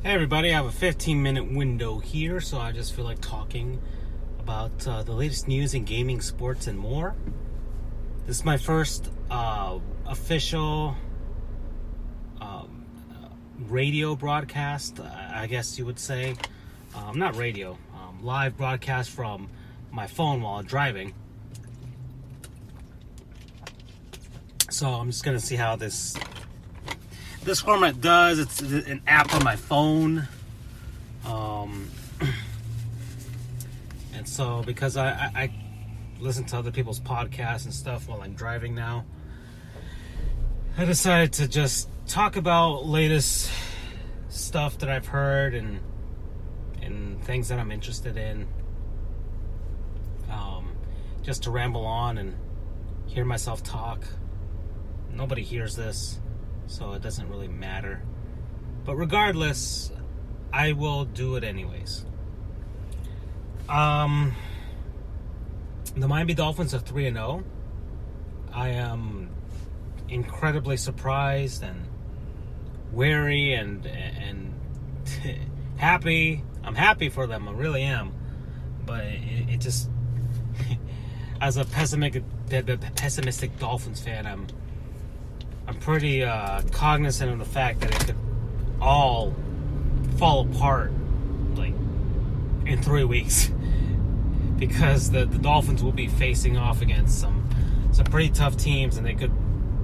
Hey everybody, I have a 15-minute window here, so I just feel like talking about the latest news in gaming, sports, and more. This is my first official radio broadcast, I guess you would say. Not radio, live broadcast from my phone while driving. So I'm just going to see how this format does. It's an app on my phone, and so because I listen to other people's podcasts and stuff while I'm driving now, I decided to just talk about latest stuff that I've heard and things that I'm interested in, just to ramble on and hear myself talk. Nobody hears this, so it doesn't really matter. But regardless, I will do it anyways. The Miami Dolphins are 3-0. I am incredibly surprised and wary and happy. I'm happy for them, I really am. But it just, as a pessimistic Dolphins fan, I'm pretty cognizant of the fact that it could all fall apart like in 3 weeks, because the Dolphins will be facing off against some pretty tough teams, and they could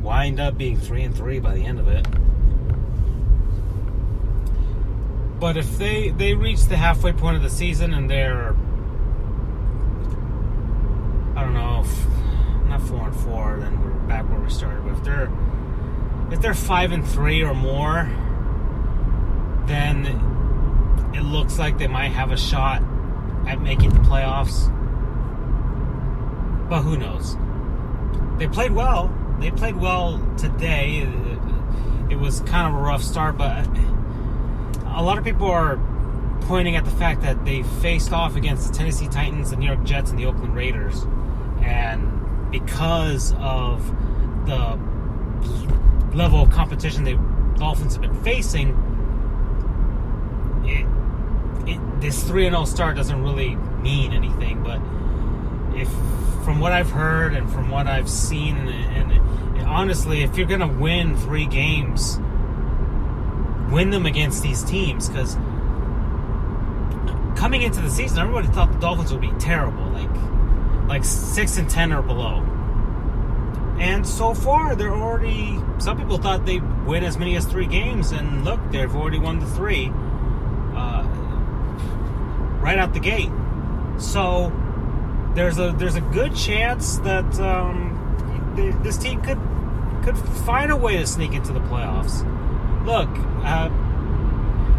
wind up being 3-3 by the end of it. But if they reach the halfway point of the season and they're, I don't know, not 4-4, then we're back where we started. But if they're 5-3 or more, then it looks like they might have a shot at making the playoffs. But who knows? They played well. They played well today. It was kind of a rough start, but a lot of people are pointing at the fact that they faced off against the Tennessee Titans, the New York Jets, and the Oakland Raiders. And because of the level of competition the Dolphins have been facing, this 3-0 start doesn't really mean anything. But if, from what I've heard and from what I've seen, and honestly, if you're going to win 3 games, win them against these teams, because coming into the season, everybody thought the Dolphins would be terrible, like 6-10 or below. And so far, they're already, some people thought they'd win as many as 3 games, and look, they've already won the 3 right out the gate. So there's a good chance that this team could find a way to sneak into the playoffs. Look,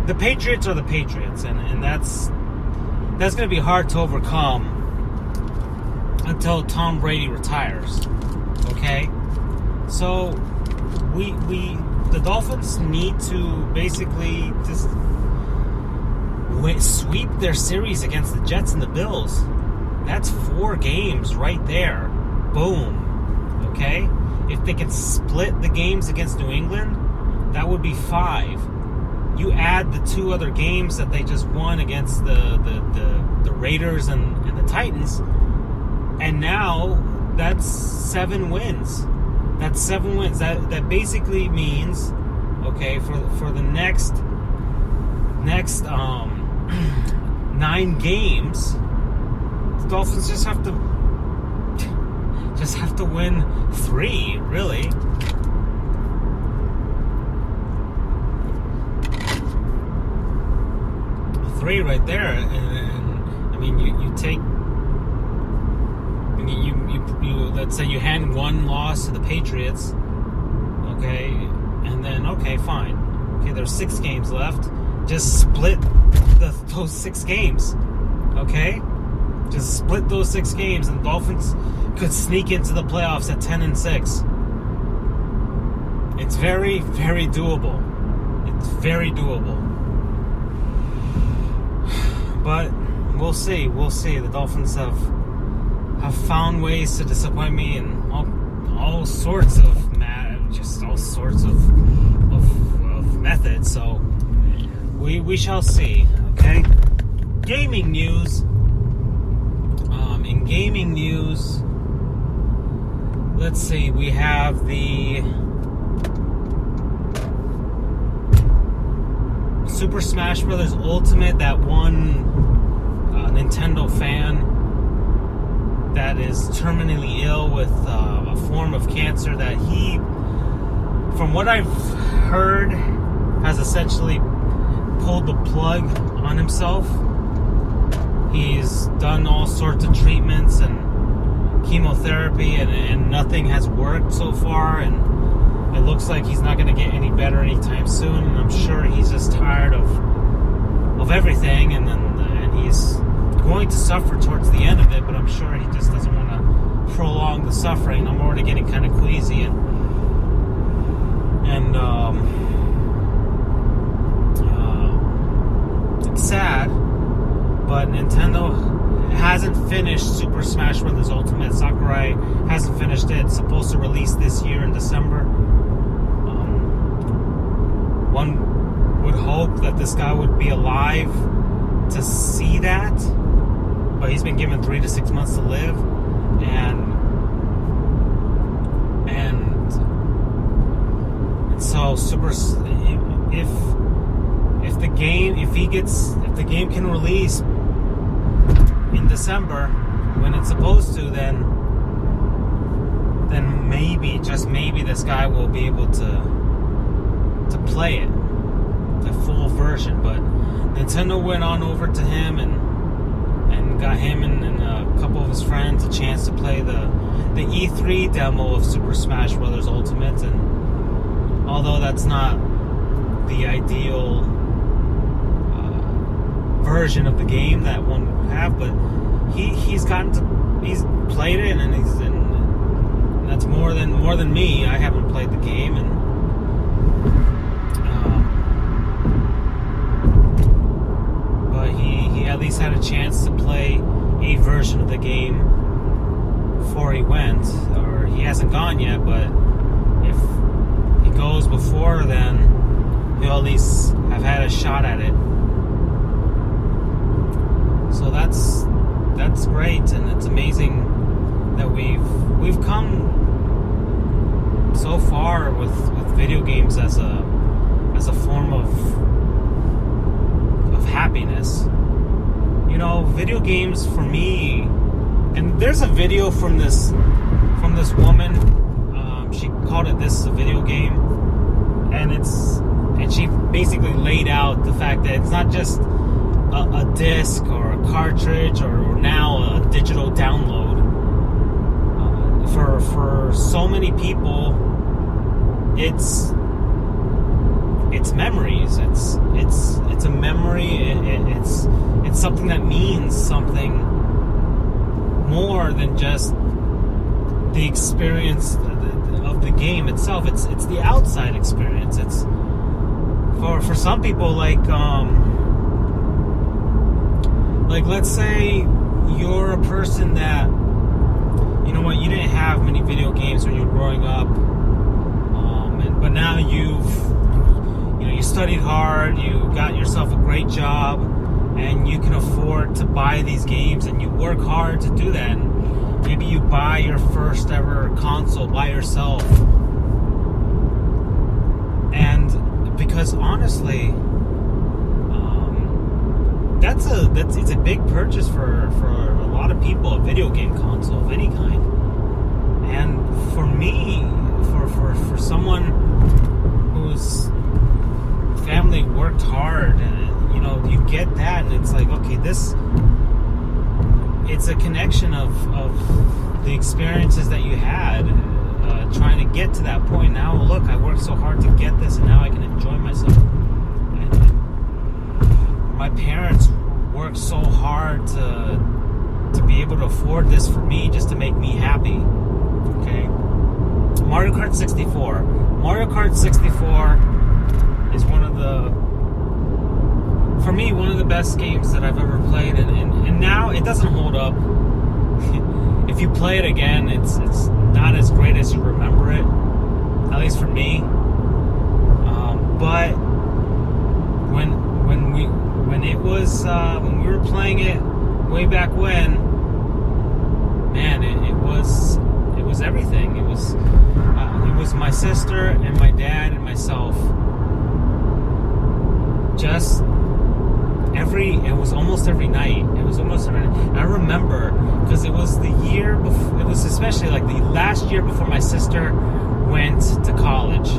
the Patriots are the Patriots, and that's going to be hard to overcome until Tom Brady retires. Okay, so the Dolphins need to basically just sweep their series against the Jets and the Bills. That's 4 games right there. Boom. Okay, if they can split the games against New England, that would be 5. You add the 2 other games that they just won against the Raiders and the Titans, and now that's 7 wins. That's 7 wins. That basically means, okay, for the next 9 games, the Dolphins just have to win 3, really. Three right there, and I mean, you take. You let's say you hand 1 loss to the Patriots, okay, and then okay, fine, okay, there's 6 games left. Just split those 6 games, okay? Just split those 6 games, and the Dolphins could sneak into the playoffs at 10-6. It's very, very doable. It's very doable. But we'll see. We'll see. The Dolphins have found ways to disappoint me in all sorts of methods. So we we shall see. Okay. Gaming news. In gaming news, let's see. We have the Super Smash Bros. Ultimate, that one Nintendo fan that is terminally ill with a form of cancer that he, from what I've heard, has essentially pulled the plug on himself. He's done all sorts of treatments and chemotherapy, and nothing has worked so far, and it looks like he's not going to get any better anytime soon, and I'm sure he's just tired of everything, and he's going to suffer towards the end of it, but I'm sure he just doesn't want to prolong the suffering. I'm already getting kind of queasy, and it's sad, but Nintendo hasn't finished Super Smash Bros. Ultimate. Sakurai hasn't finished it. It's supposed to release this year in December. One would hope that this guy would be alive to see that, but he's been given 3 to 6 months to live, and so if the game can release in December when it's supposed to, then maybe, just maybe, this guy will be able to play it, the full version. But Nintendo went on over to him and got him and a couple of his friends a chance to play the E3 demo of Super Smash Bros. Ultimate, and although that's not the ideal version of the game that one would have, but he's played it, and that's more than me. I haven't played the game, and but he at least had a chance to play a version of the game before he went, or he hasn't gone yet, but if he goes before then, he'll at least have had a shot at it. So that's great, and it's amazing that we've come so far with video games as a form of happiness. You know, video games for me, and there's a video from this woman. She called it "This is a Video Game," and she basically laid out the fact that it's not just a disc or a cartridge or now a digital download. For so many people, it's memories. It's a memory. It's something that means something more than just the experience of the game itself. It's the outside experience. It's for some people, like let's say you're a person that, you know what, you didn't have many video games when you were growing up, but now you studied hard, you got yourself a great job, and you can afford to buy these games, and you work hard to do that. And maybe you buy your first ever console by yourself, and because honestly, it's a big purchase for a lot of people, a video game console of any kind. And for me, for someone whose family worked hard, and you get that, and it's like, okay, it's a connection of the experiences that you had trying to get to that point. Now look, I worked so hard to get this, and now I can enjoy myself. And my parents worked so hard to be able to afford this for me, just to make me happy. Okay, Mario Kart 64 is one of the best games that I've ever played, and now it doesn't hold up. If you play it again, it's not as great as you remember it, at least for me. But when was when we were playing it way back when. Man, it was everything. It was my sister and my dad and myself. It was almost every night. I remember because it was the year before. It was especially like the last year before my sister went to college.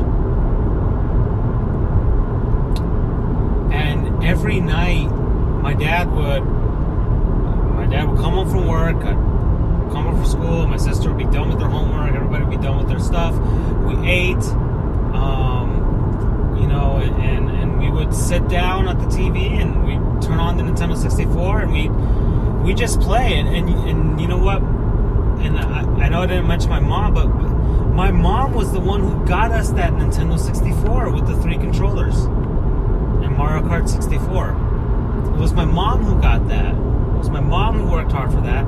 And every night, my dad would come home from work, I'd come home from school. My sister would be done with their homework. Everybody would be done with their stuff. We ate, and we would sit down at the TV and we'd turn on the Nintendo 64 and we just play. And you know what? And I know I didn't mention my mom, but my mom was the one who got us that Nintendo 64 with the 3 controllers and Mario Kart 64. It was my mom who got that. It was my mom who worked hard for that.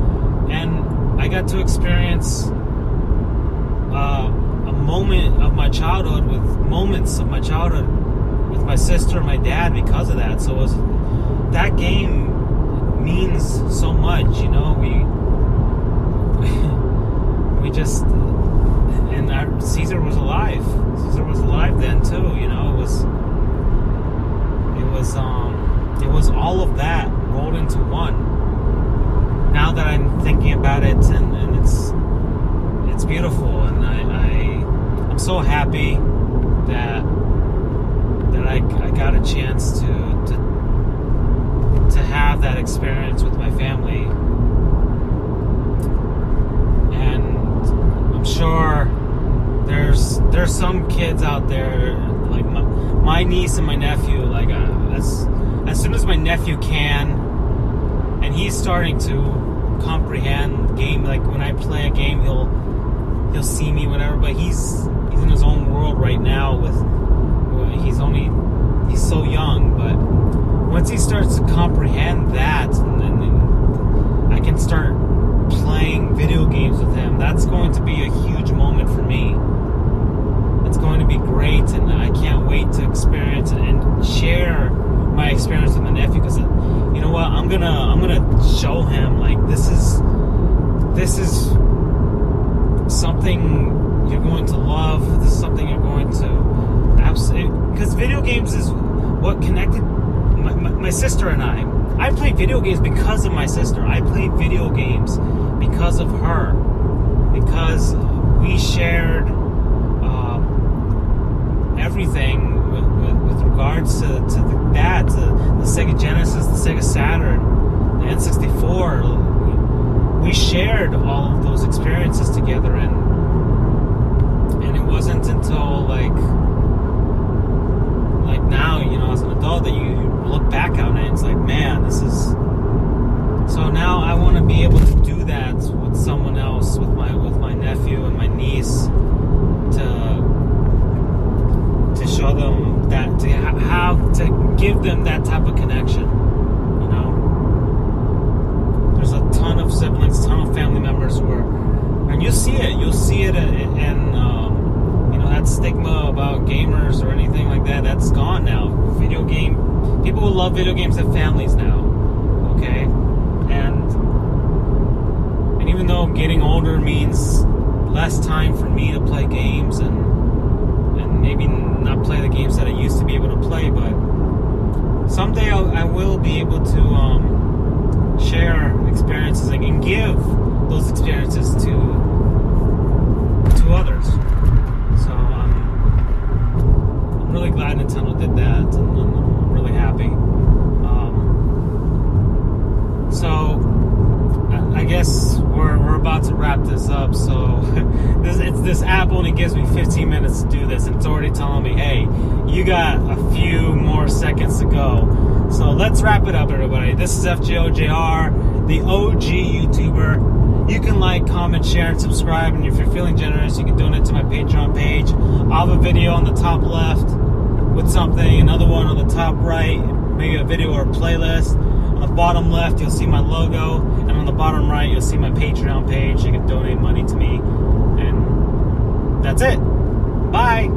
And I got to experience a moment of my childhood moments of my childhood with my sister and my dad because of that. So that game means so much, we just, and Caesar was alive. Caesar was alive then too, it was all of that rolled into one. Now that I'm thinking about it, and it's beautiful, and I'm so happy that I got a chance to have that experience with my family. And I'm sure there's some kids out there like my niece and my nephew, like as soon as my nephew can, and he's starting to comprehend game, like when I play a game he'll see me, whatever, but he's in his own world right now he's so young. But once he starts to comprehend that, and then I can start playing video games with him, that's going to be a huge moment for me. It's going to be great, and I can't wait to experience it and share my experience with my nephew, because you know what, I'm gonna show him, like, this is something you're going to love. This is something you're going to absolutely, because video games is what connected my sister and I played video games because of my sister. I played video games because of her, because we shared everything with regards to the Sega Genesis, the Sega Saturn, the N64. We shared all of those experiences together, and it wasn't until like now, as an adult, that you look back on it, it's like, man, this is so. Now I want to be able to do that with someone else, with my nephew and my niece, to show them that, to give them that type of connection. There's a ton of siblings, ton of family members and you'll see it, and that stigma about gamers or anything like that, that's gone now. People who love video games have families now, okay? And even though getting older means less time for me to play games and maybe not play the games that I used to be able to play, but someday I will be able to share experiences and give those experiences to others. So I'm really glad Nintendo did that, and I'm really happy. So I guess we're about to wrap this up. So this app only gives me 15 minutes to do this, and it's already telling me, hey, you got a few more seconds to go. So let's wrap it up, everybody. This is FJOJR, the OG YouTuber. You can like, comment, share, and subscribe. And if you're feeling generous, you can donate to my Patreon page. I'll have a video on the top left with something, another one on the top right, maybe a video or a playlist. On the bottom left, you'll see my logo. And on the bottom right, you'll see my Patreon page. You can donate money to me. And that's it. Bye.